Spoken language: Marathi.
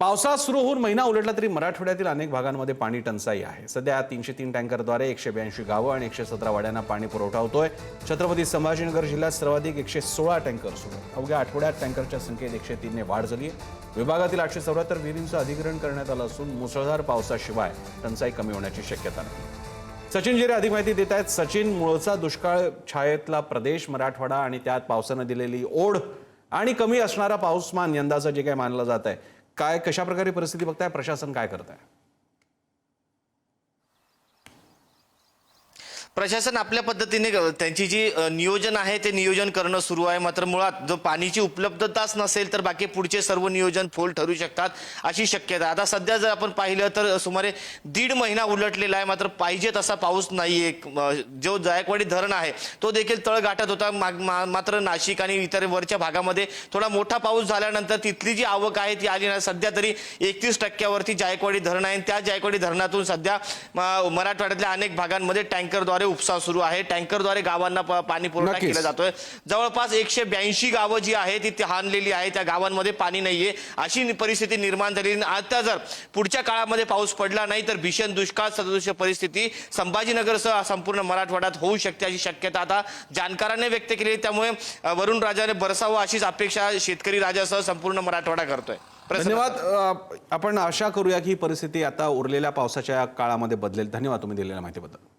पावसाळा सुरू होऊन महिना उलटला तरी मराठवाड्यातील अनेक भागांमध्ये पाणी टंचाई आहे। सध्या 303 टँकरद्वारे 182 गावं आणि 117 वाड्यांना पाणी पुरवठा होतोय। छत्रपती संभाजीनगर जिल्ह्यात सर्वाधिक 116 टँकर सुरू आहेत। अवघ्या आठवड्यात टँकरच्या संख्येत 103 ने वाढ झाली आहे। विभागातील 874 विहिरींचं अधिग्रहण करण्यात आलं असून मुसळधार पावसाशिवाय टंचाई कमी होण्याची शक्यता नाही। सचिन जिरे अधिक माहिती देत आहेत। सचिन, मूळचा दुष्काळ छायेतला प्रदेश मराठवाडा आणि त्यात पावसानं दिलेली ओढ आणि कमी असणारा पाऊसमान यंदाचं जे काही मानलं जात आहे, काय कशा प्रकारे परिस्थिती बघताय, प्रशासन काय करत आहे? प्रशासन आपल्या पद्धतीने त्यांची जी नियोजन आहे ते नियोजन करणं सुरू आहे। मात्र मुळात जो पाण्याची उपलब्धताच नसेल तर बाकी पुढचे सर्व नियोजन फोल ठरू शकतात अशी शक्यता। आता सध्या जर आपण पाहिलं तर सुमारे 1.5 महिना उलटलेला आहे, मात्र पाहिजे तसा पाऊस नाहीये। जो जायकवाडी धरण आहे तो देखील तळ गाठत होता, मात्र नाशिक आणि इतर वरच्या भागामध्ये थोडा मोठा पाऊस झाल्यानंतर तिथली जी आवक आहे ती आली नाही। सध्या तरी 31% जायकवाडी धरण आहे। त्या जायकवाडी धरणातून सध्या मराठवाड्यातल्या अनेक भागांमध्ये टँकरद्वारे उपसा सुरू आहे। टँकरद्वारे गावांना पाणी पुरवठा केला जातोय। जवळपास 182 गावं जी आहेत ती हाणलेली आहे, त्या गावांमध्ये पाणी नाहीये अशी परिस्थिती निर्माण झाली। आता जर पुढच्या काळामध्ये पाऊस पडला नाही तर भीषण दुष्काळ सदृश परिस्थिती संभाजीनगरसह संपूर्ण मराठवाड्यात होऊ शकते अशी शक्यता आता जाणकारांनी व्यक्त केली। त्यामुळे वरुण राजाने बरसावं अशीच अपेक्षा शेतकरी राजासह संपूर्ण मराठवाडा करतोय। धन्यवाद। आपण आशा करूया की ही परिस्थिती आता उरलेल्या पावसाच्या काळामध्ये बदलेल। धन्यवाद तुम्ही दिलेल्या माहितीबद्दल।